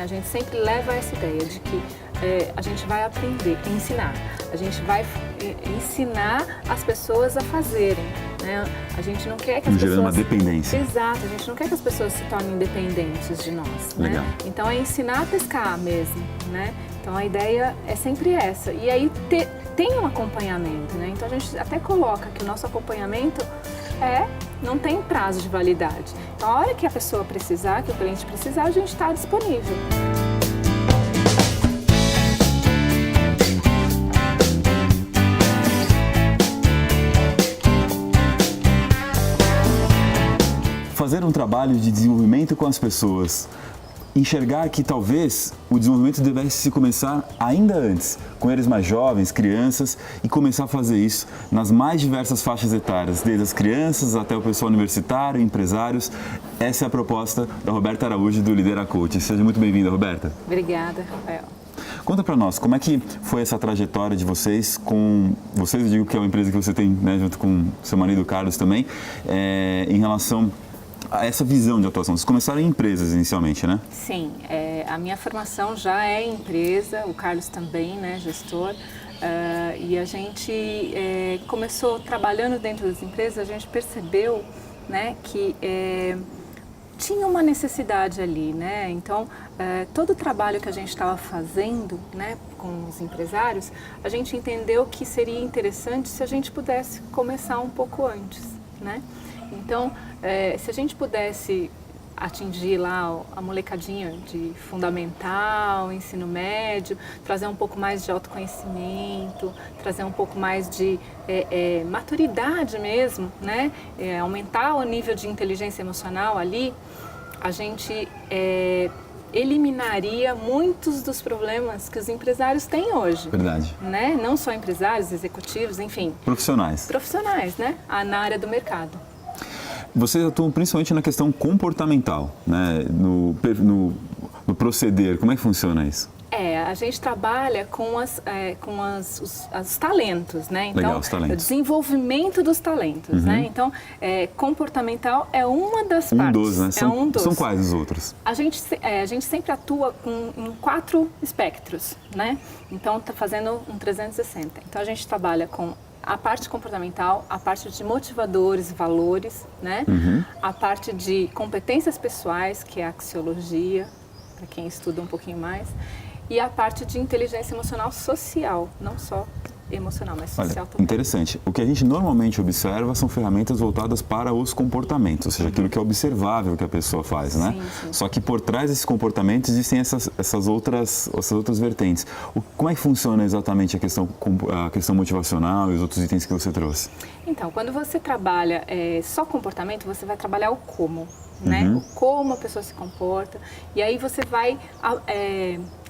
A gente sempre leva essa ideia de que a gente vai aprender, ensinar. A gente vai ensinar as pessoas a fazerem, né? A gente não quer que as pessoas... Gerando uma dependência. Exato, a gente não quer que as pessoas se tornem independentes de nós, Legal. né? Então é ensinar a pescar mesmo, né? Então a ideia é sempre essa. E aí tem um acompanhamento, né? Então a gente até coloca que o nosso acompanhamento não tem prazo de validade. Então a hora que a pessoa precisar, que o cliente precisar, a gente está disponível. Fazer um trabalho de desenvolvimento com as pessoas, enxergar que talvez o desenvolvimento devesse se começar ainda antes, com eles mais jovens, crianças, e começar a fazer isso nas mais diversas faixas etárias, desde as crianças até o pessoal universitário, empresários. Essa é a proposta da Roberta Araújo do Lidera Coach. Seja muito bem-vinda, Roberta. Obrigada, Rafael. Conta para nós, como é que foi essa trajetória de vocês com... Vocês, eu digo que é uma empresa que você tem, né, junto com seu marido Carlos também, em relação a essa visão de atuação. Vocês começaram em empresas inicialmente, né? Sim, a minha formação já é em empresa, o Carlos também, né, gestor, e a gente começou trabalhando dentro das empresas, a gente percebeu, né, que tinha uma necessidade ali, né? Então, todo o trabalho que a gente estava fazendo, né, com os empresários, a gente entendeu que seria interessante se a gente pudesse começar um pouco antes, né? Então, se a gente pudesse atingir lá a molecadinha de fundamental, ensino médio, trazer um pouco mais de autoconhecimento, trazer um pouco mais de maturidade mesmo, né? Aumentar o nível de inteligência emocional ali, a gente eliminaria muitos dos problemas que os empresários têm hoje. Verdade. Né? Não só empresários, executivos, enfim. Profissionais. Profissionais, né? Na área do mercado. Vocês atuam principalmente na questão comportamental, né? No proceder. Como é que funciona isso? A gente trabalha com os talentos, né? Então, Legal, os talentos. O desenvolvimento dos talentos, né? Então, comportamental é uma das partes. Dos, né? São quais os outros? A gente sempre atua em 4 espectros, né? Então, está fazendo um 360. Então, a gente trabalha com a parte comportamental, a parte de motivadores, valores, né? A parte de competências pessoais, que é a axiologia, para quem estuda um pouquinho mais, e a parte de inteligência emocional social, não só emocional, mas social também. Interessante. O que a gente normalmente observa são ferramentas voltadas para os comportamentos, ou seja, aquilo que é observável que a pessoa faz, né? Sim. Só que por trás desses comportamentos existem essas outras vertentes. Como é que funciona exatamente a questão motivacional e os outros itens que você trouxe? Então, quando você trabalha só comportamento, você vai trabalhar o como, né? O como a pessoa se comporta, e aí você vai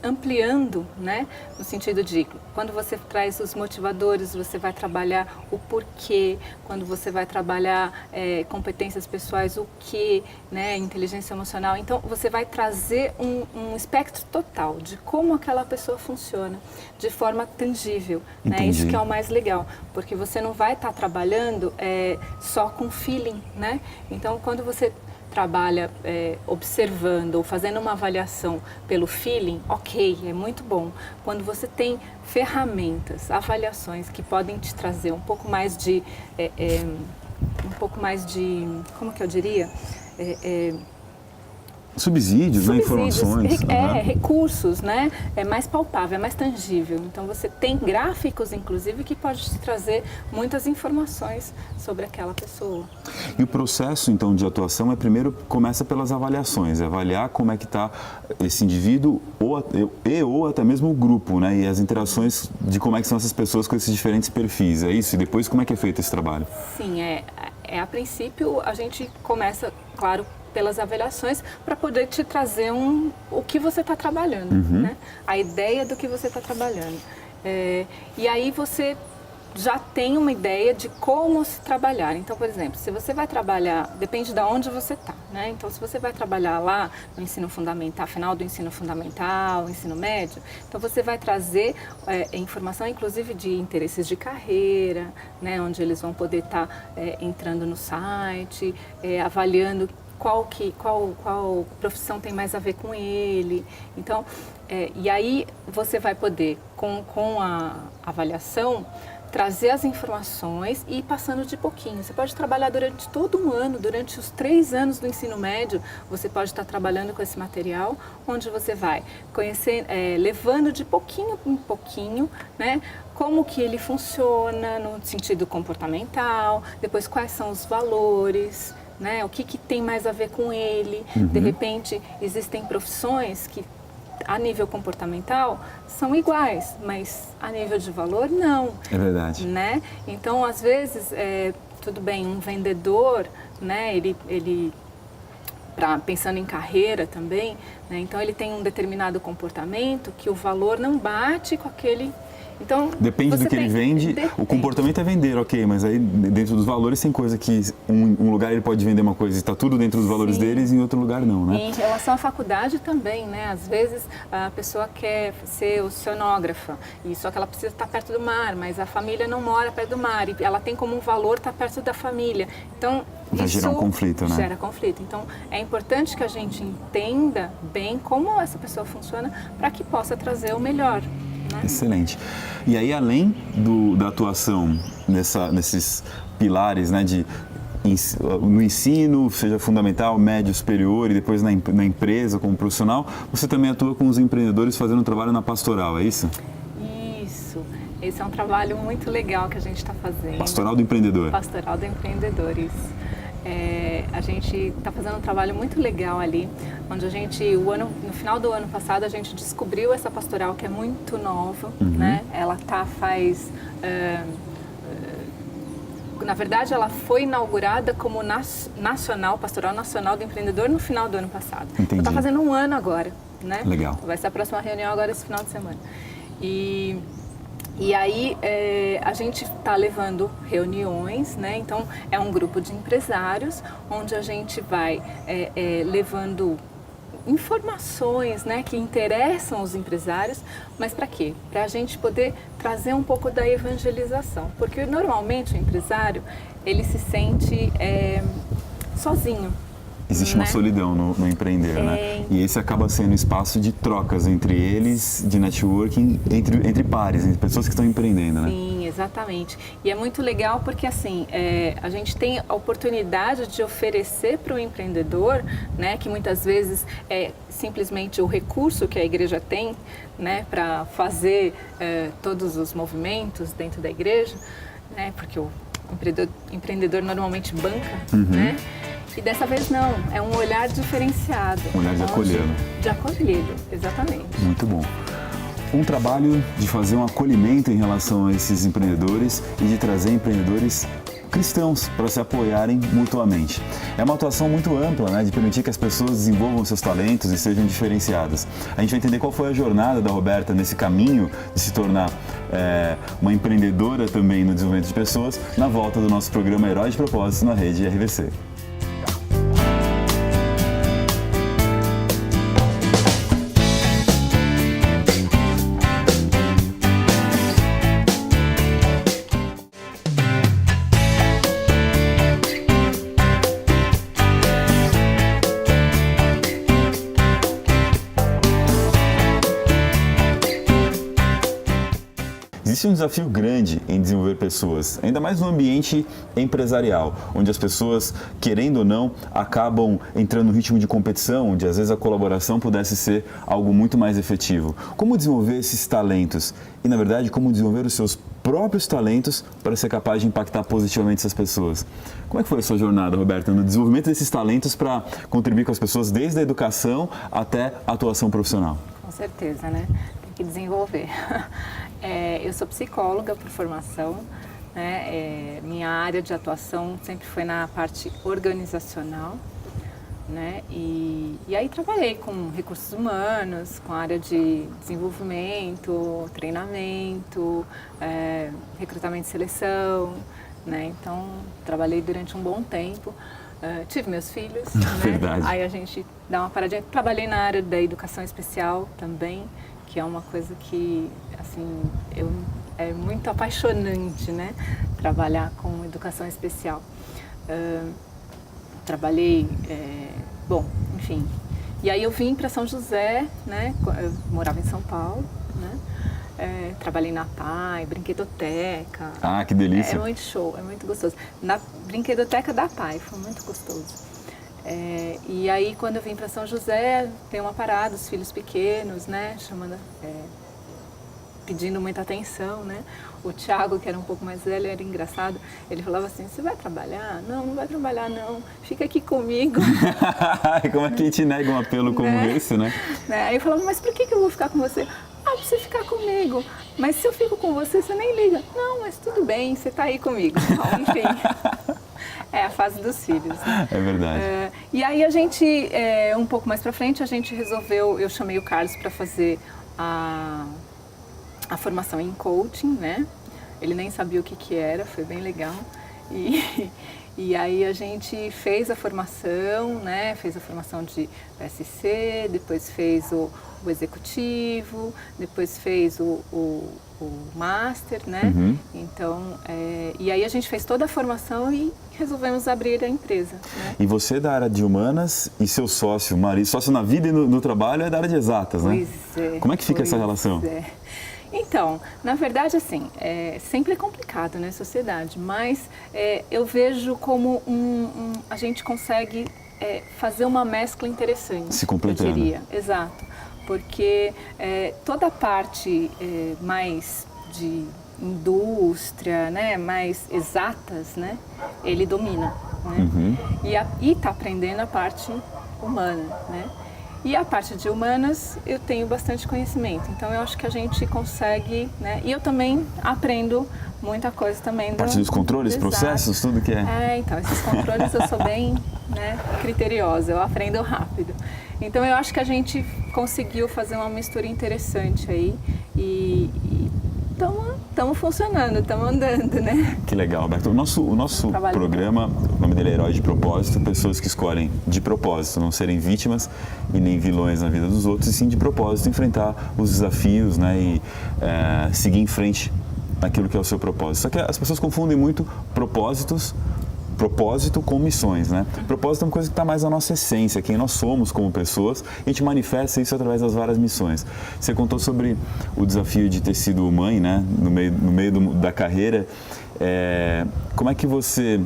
ampliando, né? No sentido de, quando você traz os motivadores, você vai trabalhar o porquê, quando você vai trabalhar competências pessoais, o que, né? Inteligência emocional. Então, você vai trazer um espectro total de como aquela pessoa funciona, de forma tangível, né? Isso que é o mais legal, porque você não vai estar trabalhando só com feeling, né? Então, quando você trabalha observando ou fazendo uma avaliação pelo feeling, ok, é muito bom. Quando você tem ferramentas, avaliações que podem te trazer um pouco mais de, como que eu diria? Subsídios, né? Informações. Recursos, né? É mais palpável, é mais tangível. Então, você tem gráficos, inclusive, que pode te trazer muitas informações sobre aquela pessoa. E o processo, então, de atuação primeiro começa pelas avaliações, avaliar como é que está esse indivíduo ou até mesmo o grupo, né? E as interações de como é que são essas pessoas com esses diferentes perfis, é isso? E depois, como é que é feito esse trabalho? Sim, a princípio, a gente começa, claro, pelas avaliações, para poder te trazer o que você está trabalhando, né? A ideia do que você está trabalhando. E aí você já tem uma ideia de como se trabalhar. Então, por exemplo, se você vai trabalhar, depende de onde você está, né? Então, se você vai trabalhar lá no ensino fundamental, final do ensino fundamental, ensino médio, então você vai trazer informação, inclusive, de interesses de carreira, né? Onde eles vão poder estar entrando no site, avaliando qual profissão tem mais a ver com ele. Então, e aí você vai poder, com a avaliação, trazer as informações e ir passando de pouquinho. Você pode trabalhar durante todo um ano, durante os 3 anos do ensino médio, você pode estar trabalhando com esse material, onde você vai conhecer, levando de pouquinho em pouquinho, né, como que ele funciona no sentido comportamental, depois quais são os valores, né, o que tem mais a ver com ele. De repente, existem profissões que a nível comportamental são iguais, mas a nível de valor não. É verdade. Né? Então, às vezes, tudo bem, um vendedor, né, ele pensando em carreira também, né, então ele tem um determinado comportamento que o valor não bate com aquele. Então, depende do que ele vende, o comportamento é vender, ok, mas aí dentro dos valores tem coisa que um lugar ele pode vender uma coisa e está tudo dentro dos valores deles e em outro lugar não, né? Em relação à faculdade também, né? Às vezes a pessoa quer ser oceanógrafa, e só que ela precisa estar perto do mar, mas a família não mora perto do mar e ela tem como um valor estar perto da família. Então, vai gerar um conflito, né? Gera conflito. Então, é importante que a gente entenda bem como essa pessoa funciona para que possa trazer o melhor. Excelente. E aí, além da atuação nesses pilares, né, no ensino, seja fundamental, médio, superior e depois na empresa como profissional, você também atua com os empreendedores fazendo um trabalho na pastoral, é isso? Isso. Esse é um trabalho muito legal que a gente está fazendo. Pastoral do empreendedor. Pastoral do empreendedor, isso. A gente está fazendo um trabalho muito legal ali, onde a gente, no final do ano passado, a gente descobriu essa pastoral que é muito nova, né? Ela na verdade, ela foi inaugurada como Pastoral Nacional do Empreendedor no final do ano passado. Entendi. Então está fazendo um ano agora, né? Legal. Vai ser a próxima reunião agora esse final de semana. E aí a gente está levando reuniões, né? Então é um grupo de empresários onde a gente vai levando informações, né, que interessam os empresários, mas para quê? Para a gente poder trazer um pouco da evangelização, porque normalmente o empresário ele se sente sozinho. Existe uma solidão no empreender, né? E esse acaba sendo espaço de trocas entre eles, de networking, entre pares, entre pessoas que estão empreendendo, né? Sim, exatamente. E é muito legal porque, assim, a gente tem a oportunidade de oferecer para o empreendedor, né, que muitas vezes é simplesmente o recurso que a igreja tem, né, para fazer todos os movimentos dentro da igreja, né, porque o empreendedor normalmente banca, né? E dessa vez não, é um olhar diferenciado. Um olhar de acolhê-lo. De acolhê-lo, exatamente. Muito bom. Um trabalho de fazer um acolhimento em relação a esses empreendedores e de trazer empreendedores cristãos para se apoiarem mutuamente. É uma atuação muito ampla, né, de permitir que as pessoas desenvolvam seus talentos e sejam diferenciadas. A gente vai entender qual foi a jornada da Roberta nesse caminho de se tornar uma empreendedora também no desenvolvimento de pessoas na volta do nosso programa Herói de Propósito na rede RVC. Existe um desafio grande em desenvolver pessoas, ainda mais no ambiente empresarial, onde as pessoas, querendo ou não, acabam entrando no ritmo de competição, onde às vezes a colaboração pudesse ser algo muito mais efetivo. Como desenvolver esses talentos? E, na verdade, como desenvolver os seus próprios talentos para ser capaz de impactar positivamente essas pessoas. Como é que foi a sua jornada, Roberta, no desenvolvimento desses talentos para contribuir com as pessoas desde a educação até a atuação profissional? Com certeza, né? Tem que desenvolver. Eu sou psicóloga por formação, né? Minha área de atuação sempre foi na parte organizacional, né? E aí trabalhei com recursos humanos, com a área de desenvolvimento, treinamento, recrutamento e seleção, né? Então, trabalhei durante um bom tempo. Tive meus filhos, né? Verdade. Aí a gente dá uma paradinha. Trabalhei na área da educação especial também, que é uma coisa que, assim, é muito apaixonante, né? Trabalhar com educação especial. trabalhei, bom, enfim. E aí eu vim para São José, né? Eu morava em São Paulo, né? Trabalhei na PAI, brinquedoteca. Ah, que delícia. É muito show, é muito gostoso. Na brinquedoteca da PAI, foi muito gostoso. E aí quando eu vim para São José, tem uma parada, os filhos pequenos, né? Chamando, pedindo muita atenção, né? O Thiago, que era um pouco mais velho, era engraçado. Ele falava assim, você vai trabalhar? Não, não vai trabalhar não, fica aqui comigo. Como é que te nega um apelo como esse, né? Aí eu falava, mas por que eu vou ficar com você? Ah, pra você ficar comigo. Mas se eu fico com você, você nem liga. Não, mas tudo bem, você tá aí comigo. Então, enfim, é a fase dos filhos. Né? É verdade. E aí a gente, um pouco mais pra frente, a gente resolveu, eu chamei o Carlos para fazer a formação em coaching, né? Ele nem sabia o que era, foi bem legal. E aí a gente fez a formação, né? Fez a formação de PSC, depois fez o executivo, depois fez o master, né? Uhum. Então, e aí a gente fez toda a formação e resolvemos abrir a empresa. Né? E você é da área de humanas e seu sócio, marido, sócio na vida e no trabalho é da área de exatas, né? Pois é. Como é que fica essa relação? Então, na verdade, assim, sempre é complicado, né, sociedade, mas eu vejo como a gente consegue fazer uma mescla interessante. Se completando. Eu diria, exato, porque toda a parte mais de indústria, né, mais exatas, né, ele domina, né, Uhum. e está aprendendo a parte humana, né. E a parte de humanas eu tenho bastante conhecimento, então eu acho que a gente consegue, né? E eu também aprendo muita coisa também. A parte dos controles, processos, tudo que é. Então, esses controles eu sou bem, né, criteriosa, eu aprendo rápido. Então eu acho que a gente conseguiu fazer uma mistura interessante aí e estamos funcionando, estamos andando, né? Que legal, Alberto. O nosso programa, o nome dele é Herói de Propósito, pessoas que escolhem de propósito não serem vítimas e nem vilões na vida dos outros, e sim de propósito enfrentar os desafios, né, e seguir em frente naquilo que é o seu propósito. Só que as pessoas confundem muito propósito com missões, né? Propósito é uma coisa que está mais na nossa essência, quem nós somos como pessoas, e a gente manifesta isso através das várias missões. Você contou sobre o desafio de ter sido mãe, né? No meio da carreira. Como é que você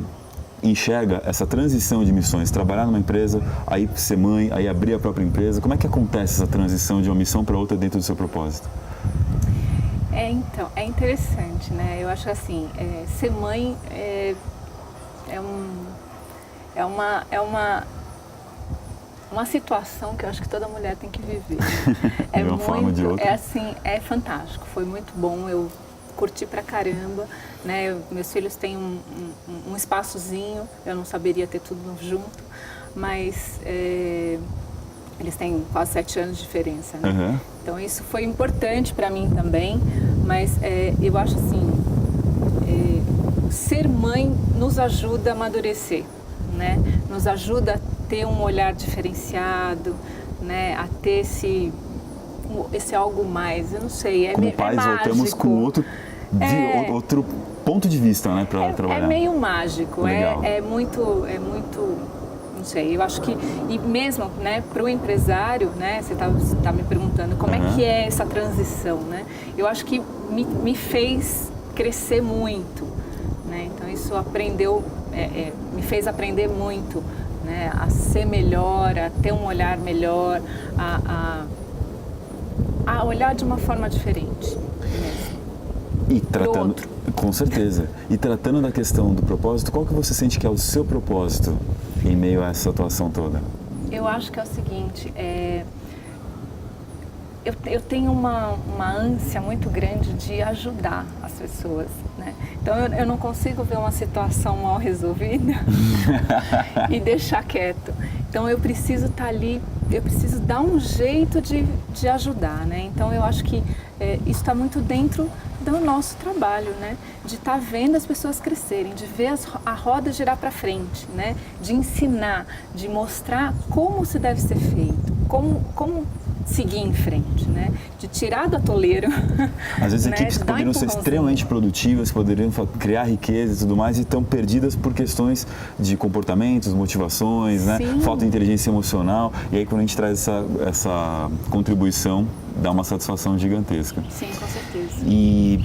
enxerga essa transição de missões? Trabalhar numa empresa, aí ser mãe, aí abrir a própria empresa. Como é que acontece essa transição de uma missão para outra dentro do seu propósito? Então, é interessante, né? Eu acho assim, ser mãe uma situação que eu acho que toda mulher tem que viver. De uma forma ou de outra. É fantástico, foi muito bom, eu curti pra caramba, né? Meus filhos têm um espaçozinho, eu não saberia ter tudo junto, mas eles têm quase 7 anos de diferença, né? Uhum. Então isso foi importante para mim também, mas eu acho assim, ser mãe nos ajuda a amadurecer, né? Nos ajuda a ter um olhar diferenciado, né? A ter esse algo mais, eu não sei, como pais mágico. Voltamos com outro ponto de vista, né, para trabalhar. É meio mágico, Legal. é muito, não sei, eu acho que, e mesmo, né, para o empresário, né, você tá me perguntando como é que é essa transição, né? Eu acho que me fez crescer muito, né? Então isso me fez aprender muito, né, a ser melhor, a ter um olhar melhor, a olhar de uma forma diferente. E tratando, com certeza. E tratando da questão do propósito, qual que você sente que é o seu propósito em meio a essa atuação toda? Eu acho que é o seguinte, eu tenho uma ânsia muito grande de ajudar as pessoas, né? Então eu não consigo ver uma situação mal resolvida e deixar quieto. Então eu preciso estar ali, eu preciso dar um jeito de ajudar, né? Então eu acho que isso está muito dentro do nosso trabalho, né? De estar vendo as pessoas crescerem, de ver a roda girar para frente, né? De ensinar, de mostrar como se deve ser feito, como seguir em frente, né? De tirar do atoleiro. Às vezes né? equipes que poderiam ser extremamente produtivas, poderiam criar riqueza e tudo mais, e estão perdidas por questões de comportamentos, motivações, né? Falta de inteligência emocional. E aí quando a gente traz essa contribuição, dá uma satisfação gigantesca. Sim, com certeza. E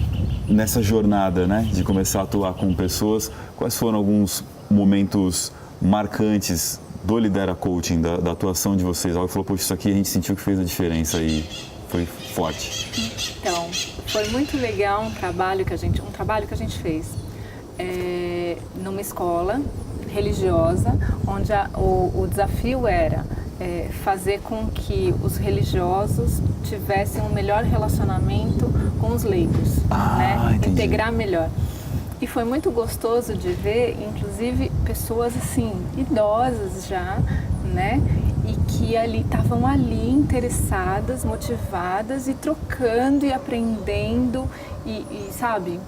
nessa jornada, né, de começar a atuar com pessoas, quais foram alguns momentos marcantes do Lidera Coaching, da atuação de vocês? Alguém falou, poxa, isso aqui a gente sentiu que fez a diferença e foi forte. Então, foi muito legal um trabalho que a gente fez numa escola religiosa, onde o desafio era fazer com que os religiosos tivessem um melhor relacionamento com os leigos, né? Integrar melhor. E foi muito gostoso de ver, inclusive, pessoas assim, idosas já, né? E que estavam ali interessadas, motivadas e trocando e aprendendo e sabe,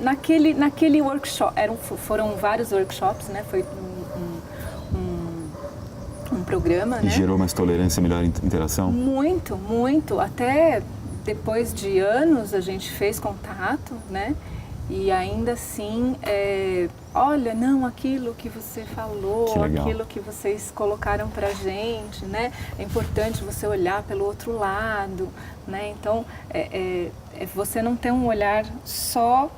naquele workshop, foram vários workshops, né? Foi um programa, E né? gerou mais tolerância, melhor interação? Muito, muito. Até depois de anos a gente fez contato, né? E ainda assim, olha, não, aquilo que você falou, aquilo que vocês colocaram pra gente, né? É importante você olhar pelo outro lado, né? Então, você não tem um olhar só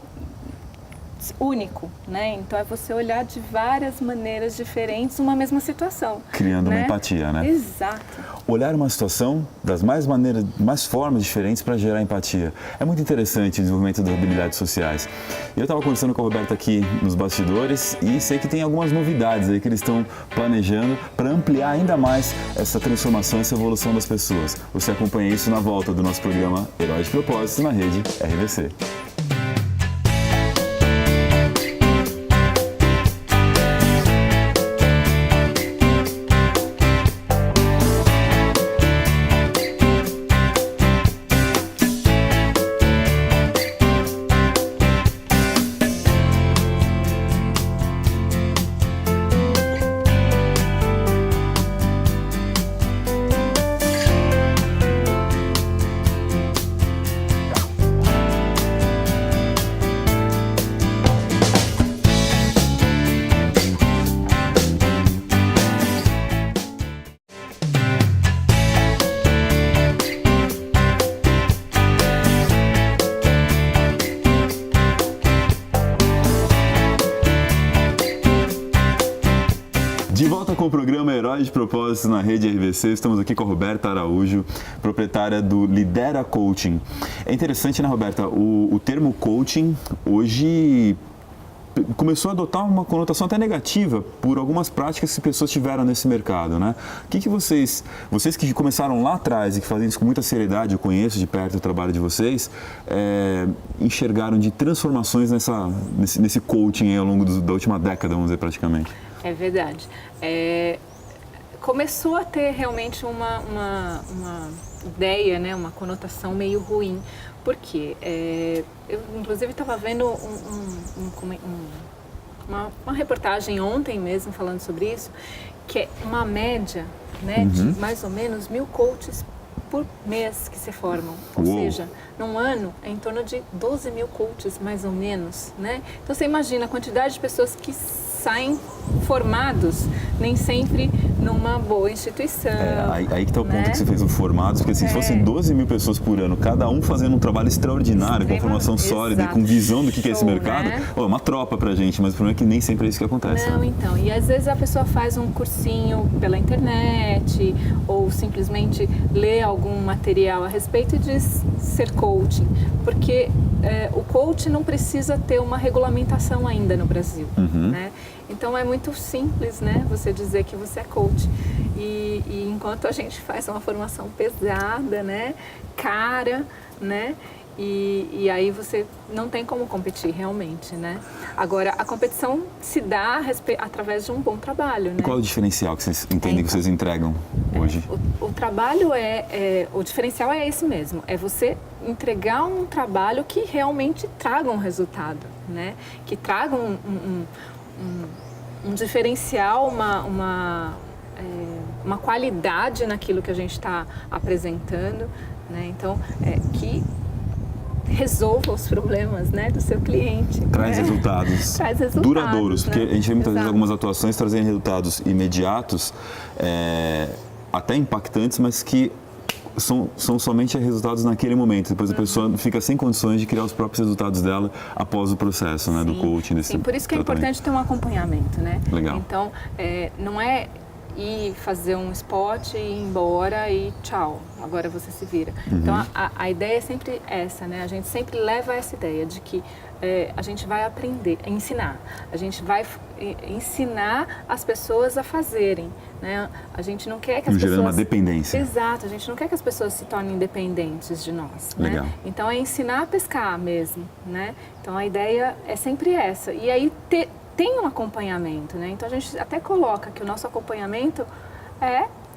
único, né? Então é você olhar de várias maneiras diferentes uma mesma situação. Criando né? uma empatia, né? Exato. Olhar uma situação das mais formas diferentes para gerar empatia. É muito interessante o desenvolvimento das habilidades sociais. Eu estava conversando com a Roberta aqui nos bastidores e sei que tem algumas novidades aí que eles estão planejando para ampliar ainda mais essa transformação, essa evolução das pessoas. Você acompanha isso na volta do nosso programa Herói de Propósito na rede RVC. De volta com o programa Herói de Propósito na rede RVC, estamos aqui com a Roberta Araújo, proprietária do Lidera Coaching. É interessante, né, Roberta? O termo coaching hoje começou a adotar uma conotação até negativa por algumas práticas que pessoas tiveram nesse mercado, né? O que vocês que começaram lá atrás e que fazem isso com muita seriedade, eu conheço de perto o trabalho de vocês, enxergaram de transformações nesse coaching aí ao longo da última década, vamos dizer, praticamente? É verdade. Começou a ter realmente uma ideia, né, uma conotação meio ruim. Por quê? Eu, inclusive, estava vendo uma reportagem ontem mesmo falando sobre isso, que é uma média, né, de mais ou menos 1.000 coaches por mês que se formam. Ou seja, num ano é em torno de 12.000 coaches, mais ou menos, né? Então, você imagina a quantidade de pessoas que saem formados, nem sempre numa boa instituição. Aí que está o ponto que você fez, o formados, porque assim, se fossem 12.000 pessoas por ano, cada um fazendo um trabalho extraordinário, com formação sólida e com visão do que é esse mercado, né? É uma tropa pra gente, mas o problema é que nem sempre é isso que acontece. Não, então, e às vezes a pessoa faz um cursinho pela internet ou simplesmente lê algum material a respeito e diz ser coaching, porque o coach não precisa ter uma regulamentação ainda no Brasil, né? Então é muito simples, né, você dizer que você é coach. E enquanto a gente faz uma formação pesada, né, cara, né, e aí você não tem como competir realmente, né? Agora, a competição se dá através de um bom trabalho, né? E qual é o diferencial que vocês entendem que vocês entregam hoje? O trabalho o diferencial é esse mesmo, é você entregar um trabalho que realmente traga um resultado, né? Que traga um diferencial, uma qualidade naquilo que a gente está apresentando, né? Então, que resolva os problemas, né, do seu cliente. Traz né? resultados. Traz resultados duradouros, né? porque a gente vê muitas vezes Exato. algumas atuações trazendo resultados imediatos, até impactantes, mas que são somente resultados naquele momento. Depois a pessoa fica sem condições de criar os próprios resultados dela após o processo, né, do coaching. Desse Sim, por isso que é importante ter um acompanhamento, né? Legal. Então, não é ir fazer um spot e ir embora e tchau, agora você se vira. Então, a ideia é sempre essa, né? A gente sempre leva essa ideia de que a gente vai aprender, ensinar. A gente vai ensinar as pessoas a fazerem, né? A gente não quer que as pessoas... Gerando uma dependência. Exato, a gente não quer que as pessoas se tornem independentes de nós, Legal. né? Então, é ensinar a pescar mesmo, né? Então, a ideia é sempre essa. E aí, tem um acompanhamento, né? Então, a gente até coloca que o nosso acompanhamento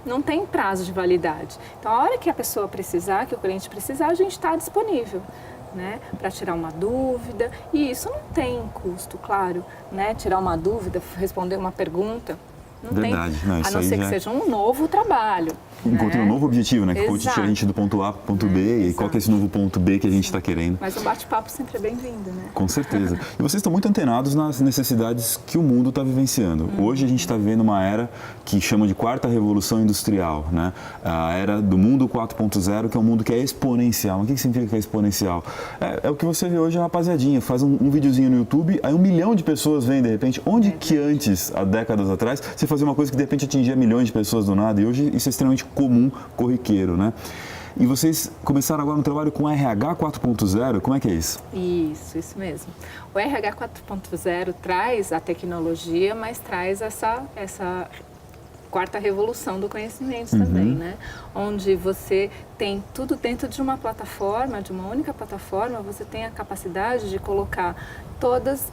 não tem prazo de validade. Então, a hora que a pessoa precisar, que o cliente precisar, a gente está disponível, né? Para tirar uma dúvida. E isso não tem custo, claro, né? Tirar uma dúvida, responder uma pergunta, não Verdade. tem, Não, a isso não aí ser já que seja um novo trabalho. Encontrando um novo objetivo, né? Que foi Exato. tirar a gente do ponto A para o ponto B, e qual que é esse novo ponto B que a gente está querendo. Mas o bate-papo sempre é bem-vindo, né? Com certeza. E vocês estão muito antenados nas necessidades que o mundo está vivenciando. Hoje a gente está vivendo uma era que chama de quarta revolução industrial, né? A era do mundo 4.0, que é um mundo que é exponencial. Mas o que significa que é exponencial? É o que você vê hoje, a rapaziadinha, faz um videozinho no YouTube, aí 1 milhão de pessoas vêm de repente. Onde que antes, há décadas atrás, você fazia uma coisa que de repente atingia milhões de pessoas do nada, e hoje isso é extremamente comum, corriqueiro, né? E vocês começaram agora um trabalho com RH 4.0, como é que é isso? Isso mesmo. O RH 4.0 traz a tecnologia, mas traz essa quarta revolução do conhecimento também, né? Onde você tem tudo dentro de uma plataforma, de uma única plataforma, você tem a capacidade de colocar todos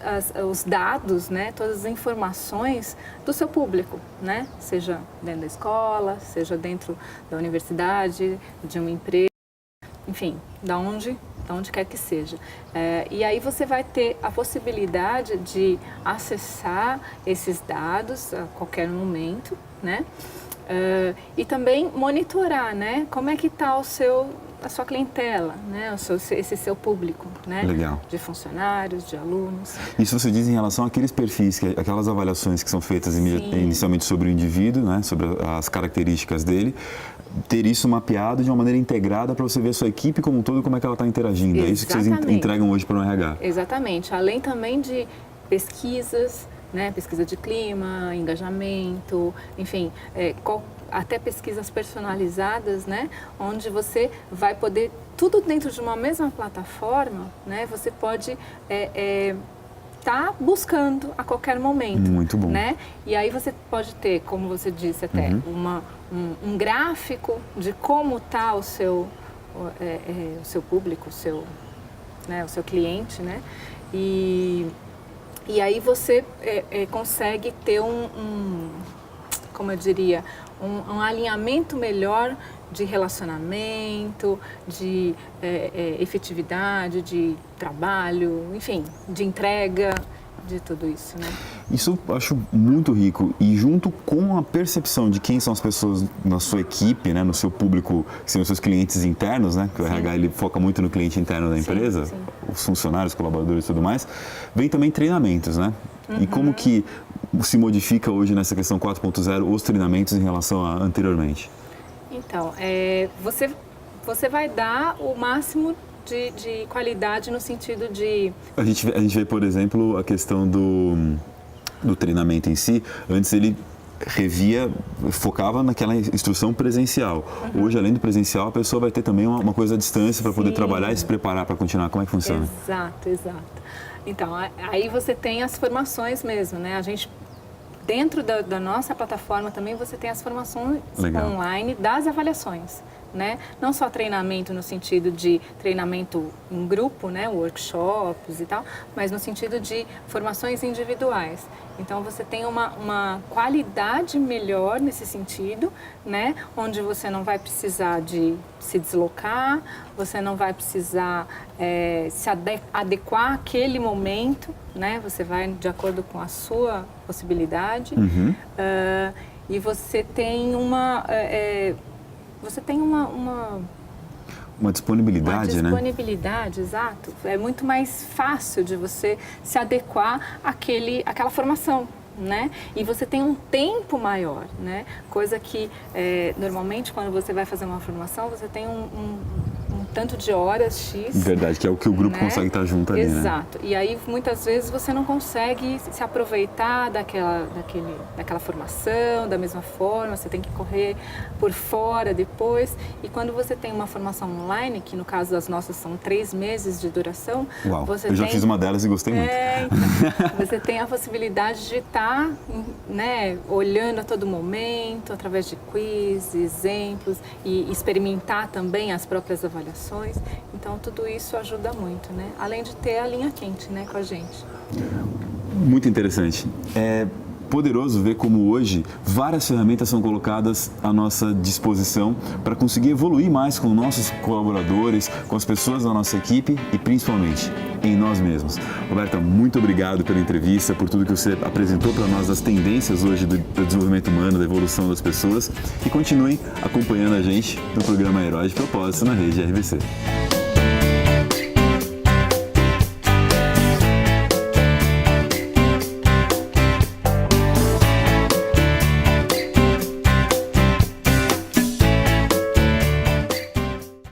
os dados, né? Todas as informações do seu público, né? Seja dentro da escola, seja dentro da universidade, de uma empresa, enfim, da onde quer que seja. E aí você vai ter a possibilidade de acessar esses dados a qualquer momento, né? E também monitorar, né? Como é que está a sua clientela, né? Esse seu público, né? Legal. De funcionários, de alunos. Isso você diz em relação àqueles perfis, aquelas avaliações que são feitas inicialmente sobre o indivíduo, né? Sobre as características dele, ter isso mapeado de uma maneira integrada para você ver a sua equipe como um todo, como é que ela está interagindo. Exatamente. É isso que vocês entregam hoje para o RH. Exatamente. Além também de pesquisas, né? Pesquisa de clima, engajamento, enfim, até pesquisas personalizadas, né? Onde você vai poder, tudo dentro de uma mesma plataforma, né? Você pode tá buscando a qualquer momento. Muito bom. Né? E aí você pode ter, como você disse até, um gráfico de como está o seu público, o seu cliente, né? E aí você consegue ter como eu diria, um alinhamento melhor de relacionamento, de efetividade, de trabalho, enfim, de entrega, de tudo isso, né? Isso eu acho muito rico, e junto com a percepção de quem são as pessoas na sua equipe, né, no seu público, que são os seus clientes internos, né, que o RH ele foca muito no cliente interno da empresa, sim. os funcionários, colaboradores e tudo mais, vem também treinamentos, né? E como que se modifica hoje nessa questão 4.0 os treinamentos em relação a anteriormente? Então, você vai dar o máximo de qualidade no sentido de... A gente vê, por exemplo, a questão do treinamento em si. Antes ele focava naquela instrução presencial. Hoje, além do presencial, a pessoa vai ter também uma coisa à distância para poder trabalhar e se preparar para continuar. Como é que funciona? Exato. Então, aí você tem as formações mesmo, né? A gente, dentro da nossa plataforma também, você tem as formações online das avaliações, né? Não só treinamento no sentido de treinamento em grupo, né? Workshops e tal, mas no sentido de formações individuais. Então, você tem uma qualidade melhor nesse sentido, né? Onde você não vai precisar de se deslocar, você não vai precisar se adequar àquele momento, né? Você vai de acordo com a sua possibilidade. e você tem Uma disponibilidade, uma disponibilidade, exato. É muito mais fácil de você se adequar àquela formação, né? E você tem um tempo maior, né? Coisa que, normalmente, quando você vai fazer uma formação, você tem um tanto de horas X. Verdade, que é o que o grupo né? consegue estar junto ali, Exato. E aí, muitas vezes, você não consegue se aproveitar daquela formação da mesma forma, você tem que correr por fora depois. E quando você tem uma formação online, que no caso das nossas são 3 meses de duração... Uau, eu já fiz uma delas e gostei muito. Então, você tem a possibilidade de estar, né, olhando a todo momento, através de quiz, exemplos, e experimentar também as próprias avaliações. Então, tudo isso ajuda muito, né? Além de ter a linha quente, né, com a gente. Muito interessante. É poderoso ver como hoje várias ferramentas são colocadas à nossa disposição para conseguir evoluir mais com nossos colaboradores, com as pessoas da nossa equipe e principalmente em nós mesmos. Roberta, muito obrigado pela entrevista, por tudo que você apresentou para nós, as tendências hoje do desenvolvimento humano, da evolução das pessoas, e continuem acompanhando a gente no programa Heróis de Propósito na rede RBC.